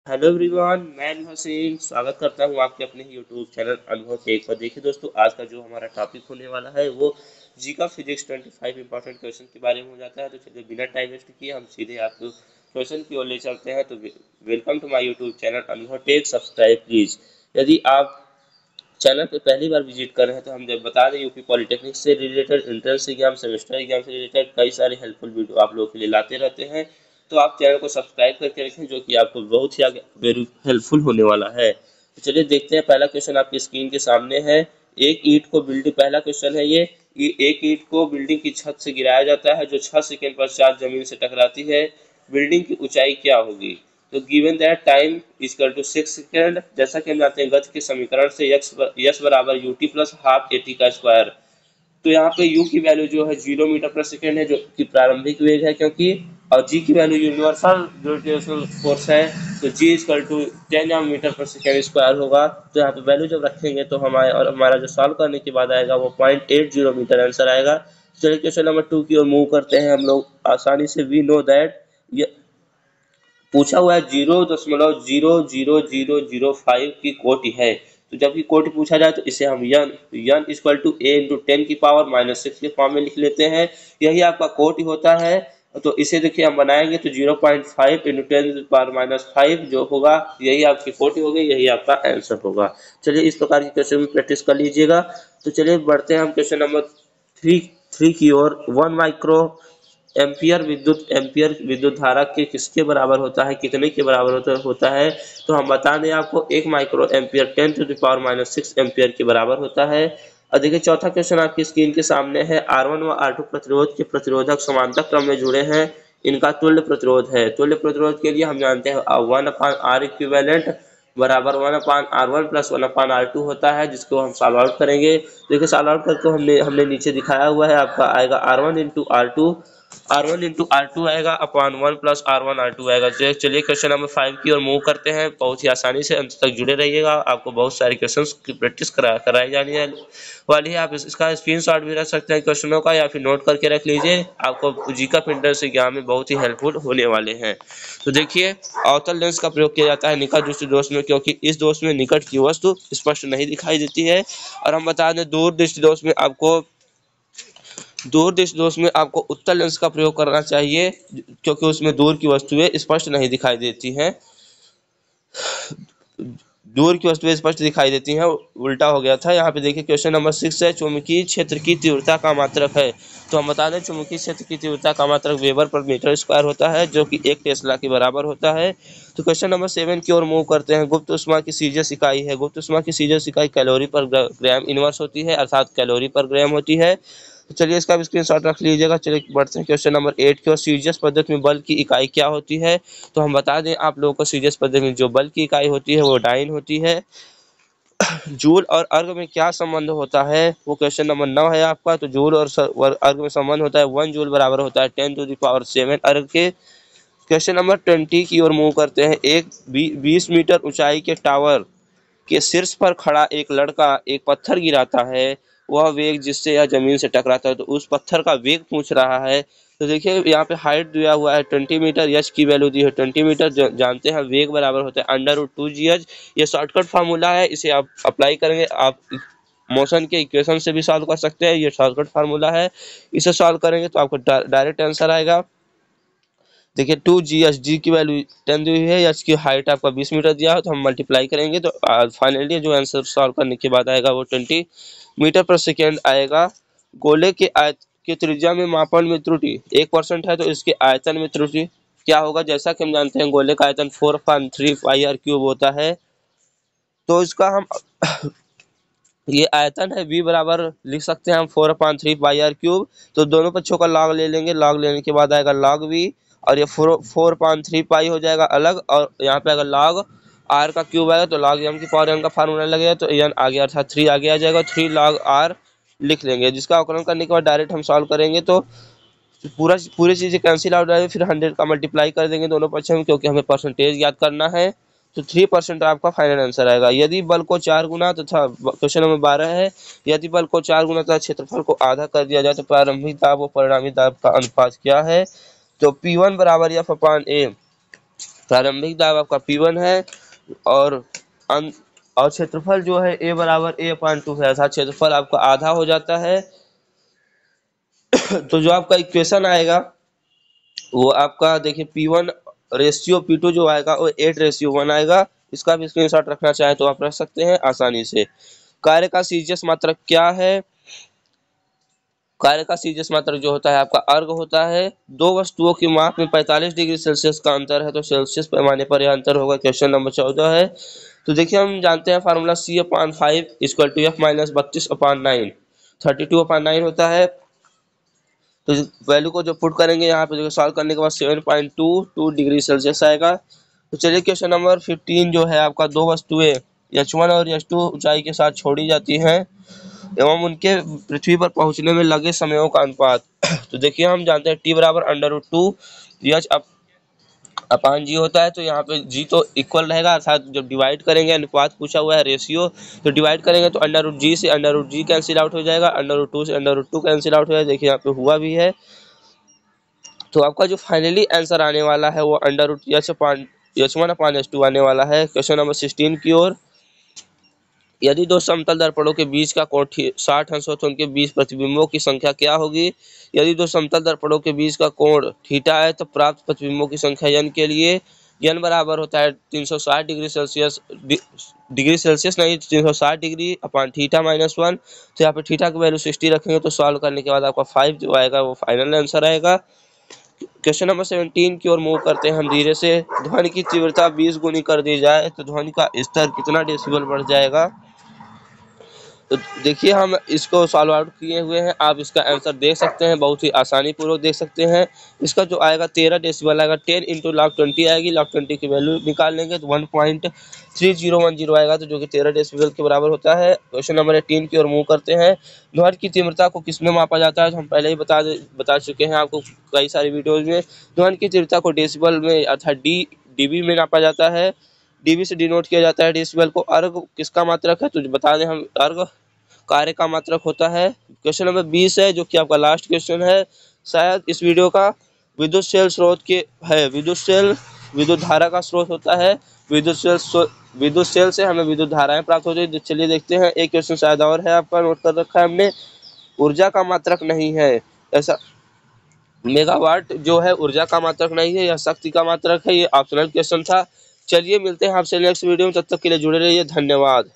Hello everyone, मैं अनुभव सिंह स्वागत करता हूं आपके अपने यूट्यूब चैनल अनुभव टेक पर। देखिए दोस्तों, आज का जो हमारा टॉपिक होने वाला है वो जी का फिजिक्स 25 इंपॉर्टेंट क्वेश्चन के बारे में हो जाता है। तो चलिए बिना टाइम वेस्ट किए हम सीधे आपको क्वेश्चन की ओर ले चलते हैं। तो welcome to my YouTube channel Anubhav tech, subscribe please. यदि आप चैनल पे पहली बार विजिट कर रहे हैं तो हम जब बता दें, यूपी पॉलिटेक्निक से related, entrance exam, semester exam से रिलेटेड कई सारे हेल्पफुल वीडियो आप लोगों के लिए लाते रहते हैं। तो आप चैनल को सब्सक्राइब करके रखें, जो कि आपको बहुत ही आगे वेरी हेल्पफुल होने वाला है। तो चलिए देखते हैं, पहला क्वेश्चन आपकी स्क्रीन के सामने है। एक ईंट को बिल्डिंग, पहला क्वेश्चन है ये। एक ईंट को बिल्डिंग की छत से गिराया जाता है जो 6 सेकंड पश्चात जमीन से टकराती है। बिल्डिंग की ऊंचाई क्या होगी? तो given that time equal to 6 second, जैसा कि हम जानते हैं गति के समीकरण से यस बराबर U T plus half A T का स्क्वायर। तो यहाँ पे u की वैल्यू जो है 0 मीटर पर सेकेंड है, जो कि प्रारंभिक वेग है, क्योंकि और g की वैल्यू यूनिवर्सल ग्रेविटेशनल फोर्स है। तो g इक्वल टू 10 मीटर पर सेकेंड स्क्वायर होगा। तो यहाँ पे वैल्यू जब रखेंगे तो हमारा जो सॉल्व करने के बाद आएगा वो 0.80 मीटर आंसर आएगा। चलिए क्वेश्चन नंबर 2 की ओर मूव करते हैं हम लोग आसानी से। वी नो दैट पूछा हुआ है 0.00005 की कोटि है। तो जब की कोटि पूछा जाए तो इसे हम यन इक्वल टू ए इंटू 10⁻⁻6 के फॉर्म में लिख लेते हैं। यही आपका कोटि होता है। तो इसे देखिए हम बनाएंगे तो 0.5 इंटू 10⁻⁵ जो होगा यही आपकी कोटि होगी, यही आपका आंसर होगा। चलिए इस प्रकार की क्वेश्चन में प्रैक्टिस कर लीजिएगा। तो चलिए बढ़ते हैं हम क्वेश्चन नंबर थ्री थ्री की ओर। 1 माइक्रो एम्पियर विद्युत धारा के किसके बराबर होता है, कितने के बराबर होता है? तो हम बता दें आपको 1 माइक्रो एम्पियर 10⁻⁻6 एम्पियर के बराबर होता है। और देखिए चौथा क्वेश्चन आपकी स्क्रीन के सामने है। R1 व R2 प्रतिरोध के प्रतिरोधक समांतर क्रम में जुड़े हैं, इनका तुल्य प्रतिरोध है। तुल्य प्रतिरोध के लिए हम जानते हैं 1/R इक्विवेलेंट बराबर 1/R1 प्लस 1/R2 होता है, जिसको हम सॉल्व आउट करेंगे। देखिए सॉल्व आउट करके हमने नीचे दिखाया हुआ है, आपका आएगा R1 इंटू R2 आएगा अपॉन 1 प्लस R1 R2 आएगा। चलिए क्वेश्चन नंबर 5 की ओर मूव करते हैं। बहुत ही आसानी से अंत तक जुड़े रहिएगा, आपको बहुत सारे क्वेश्चंस की प्रैक्टिस कराई जानी है वाली है। आप इसका स्क्रीनशॉट भी रख सकते हैं क्वेश्चनों का, या फिर नोट करके रख लीजिए, आपको जीका प्रिंटर से एग्जाम में बहुत ही हेल्पफुल होने वाले हैं। तो देखिए, अवतल लेंस का प्रयोग किया जाता है निकट दृष्टि दोष में, क्योंकि इस दोष में निकट की वस्तु स्पष्ट नहीं दिखाई देती है। और हम बता दें दूर दृष्टि दोष में आपको उत्तल लेंस का प्रयोग करना चाहिए, क्योंकि उसमें दूर की वस्तुएं स्पष्ट नहीं दिखाई देती हैं। दूर की वस्तुएं स्पष्ट दिखाई देती हैं, उल्टा हो गया था। यहाँ पे देखिए क्वेश्चन नंबर 6 है। चुंबकीय क्षेत्र की तीव्रता का मात्रक है। तो हम बता दें चुंबकीय क्षेत्र की तीव्रता का मात्रक वेबर पर मीटर स्क्वायर होता है, जो कि 1 टेस्ला के बराबर होता है। तो क्वेश्चन नंबर 7 की ओर मूव करते हैं। गुप्त ऊष्मा की सीजियस इकाई है। गुप्त ऊष्मा की सीजियस इकाई कैलोरी पर ग्राम इनवर्स होती है, अर्थात कैलोरी पर ग्राम होती है। तो चलिए इसका भी स्क्रीनशॉट रख लीजिएगा। चलिए बढ़ते हैं क्वेश्चन नंबर 8 की ओर। सीजियस पद्धति में बल की इकाई क्या होती है? तो हम बता दें आप लोगों को सीजियस पद्धति में जो बल की इकाई होती है वो डाइन होती है। जूल और अर्ग में क्या संबंध होता है, वो क्वेश्चन नंबर 9 है आपका। तो जूल और अर्ग में संबंध होता है 1 जूल बराबर होता है 10⁻7 अर्ग के। क्वेश्चन नंबर 20 की ओर मूव करते हैं। एक 20 मीटर ऊंचाई के टावर के शीर्ष पर खड़ा एक लड़का एक पत्थर गिराता है। वह वेग जिससे यह जमीन से टकराता है, तो उस पत्थर का वेग पूछ रहा है। तो देखिए यहाँ पे हाइट दिया हुआ है 20 मीटर, यच की वैल्यू दी है 20 मीटर। जानते हैं वेग बराबर होता है √2gh। ये शॉर्टकट फार्मूला है, इसे आप अप्लाई करेंगे। आप मोशन के इक्वेशन से भी सॉल्व कर सकते हैं, ये शॉर्टकट फार्मूला है। इसे सॉल्व करेंगे तो आपको डायरेक्ट आंसर आएगा। देखिए 2gh, जी की वैल्यू 10 दी हुई है, एच की हाइट आपका 20 मीटर दिया है, तो हम मल्टीप्लाई करेंगे तो फाइनली जो आंसर सॉल्व करने के बाद आएगा वो 20 मीटर पर सेकेंड आएगा। गोले के आयत की त्रिज्या में मापन में त्रुटि 1% है, तो इसके आयतन में त्रुटि क्या होगा? जैसा कि हम जानते हैं गोले का आयतन 4/3 πr³ होता है। तो इसका हम ये आयतन है v बराबर लिख सकते हैं हम 4/3 πr³। तो दोनों पक्षों का लॉग ले लेंगे, लॉग लेने के बाद आएगा log v, और ये 4/3 पाई हो जाएगा अलग, और यहाँ पे अगर log r का क्यूब आएगा तो log m की पावर n का फार्मूला लगेगा, तो n आगे अर्थात 3 आगे आ जाएगा, 3 log r लिख लेंगे। जिसका अवकलन करने के बाद डायरेक्ट हम सॉल्व करेंगे तो पूरी चीजें कैंसिल आउट जाएगी। फिर 100 का मल्टीप्लाई कर देंगे दोनों पक्षों में, क्योंकि हमें परसेंटेज याद करना है। तो 3% आपका फाइनल आंसर आएगा। यदि बल को 4 गुना तथा क्वेश्चन नंबर 12 है, यदि बल को 4 गुना तथा क्षेत्रफल को आधा कर दिया जाए तो प्रारंभिक दाब और परिणामी दाब का अनुपात क्या है? तो P1 बराबर F/A प्रारंभिक दाब आपका P1 है और और क्षेत्रफल जो है A बराबर A/2 है, अर्थात क्षेत्रफल आपका आधा हो जाता है। तो जो आपका इक्वेशन आएगा वो आपका देखिए P1 रेशियो P2 जो आएगा वो 8:1 आएगा। इसका भी स्क्रीनशॉट रखना चाहे तो आप रख सकते हैं आसानी से। कार्य का सीजीएस मात्रक क्या है? कार्य का सीजीएस मात्रक जो होता है आपका अर्ग होता है। दो वस्तुओं की माप में 45 डिग्री सेल्सियस का अंतर है तो सेल्सियस पैमाने पर यह अंतर होगा। क्वेश्चन नंबर 14 है। तो देखिए हम जानते हैं फार्मूला C/5 = F - 32/9 32/9 होता है। तो वैल्यू को जो पुट करेंगे यहाँ पे जो सॉल्व करने के बाद 7.22 डिग्री सेल्सियस आएगा। तो चलिए क्वेश्चन नंबर 15 जो है आपका, दो वस्तुएं H1 और H2 ऊंचाई के साथ छोड़ी जाती हैं एवं उनके पृथ्वी पर पहुंचने में लगे समयों का अनुपात। तो देखिए हम जानते हैं T बराबर √2 H/G होता है। तो यहाँ पे G तो इक्वल रहेगा, अर्थात जब डिवाइड करेंगे, अनुपात पूछा हुआ है रेशियो, तो डिवाइड करेंगे तो √G से √G कैंसिल आउट हो जाएगा, √2 से √2 कैंसिल आउट हो जाएगा। देखिए यहाँ पे हुआ भी है। तो आपका जो फाइनली आंसर आने वाला है वो H1/H2 आने वाला है। क्वेश्चन नंबर 16 की ओर। यदि दो समतल दर्पणों के बीच का कोण 60 अंश हो तो उनके बीच प्रतिबिंबों की संख्या क्या होगी? यदि दो समतल दर्पणों के बीच का कोण थीटा है तो प्राप्त प्रतिबिंबों की संख्या n के लिए n बराबर होता है 360 डिग्री सेल्सियस नहीं 360 डिग्री अपॉन थीटा -1। तो यहाँ पे थीटा की वैल्यू 60 रखेंगे तो सॉल्व करने के बाद आपका 5 जो आएगा वो फाइनल आंसर आएगा। क्वेश्चन नंबर 17 की ओर मूव करते हैं हम धीरे से। ध्वनि की तीव्रता 20 गुनी कर दी जाए तो ध्वनि का स्तर कितना डेसिबल बढ़ जाएगा? तो देखिए हम इसको सॉल्व आउट किए हुए हैं, आप इसका आंसर देख सकते हैं, बहुत ही आसानी पूर्वक देख सकते हैं। इसका जो आएगा 13 डेसिबल आएगा। 10 × log20 आएगी, log20 की वैल्यू निकाल लेंगे तो 1.3010 आएगा, तो जो कि 13 डेसिबल के बराबर होता है। क्वेश्चन नंबर 18 की ओर मूव करते हैं। ध्वनि की तीव्रता को किसमें मापा जाता है? तो हम पहले ही बता चुके हैं आपको कई सारी वीडियोज में। ध्वनि की तीव्रता को डेसिबल में अर्थात डीबी में नापा जाता है। डीबी से डिनोट किया जाता है डेसिबल को। अर्ग किसका मात्रक है? तो बता दें हम, अर्ग कार्य का मात्रक होता है। क्वेश्चन नंबर 20 है जो कि आपका लास्ट क्वेश्चन है शायद इस वीडियो का। विद्युत सेल स्रोत के है, विद्युत सेल विद्युत धारा का स्रोत होता है। विद्युत सेल से हमें विद्युत धाराएं प्राप्त होती है। चलिए देखते हैं, एक क्वेश्चन शायद और है आपका, नोट कर रखा है हमने। ऊर्जा का मात्रक नहीं है, ऐसा मेगावाट जो है ऊर्जा का मात्रक नहीं है, यह शक्ति का मात्रक है। ये ऑप्शनल क्वेश्चन था। चलिए मिलते हैं आपसे नेक्स्ट वीडियो में, तब तक के लिए जुड़े रहिए, धन्यवाद।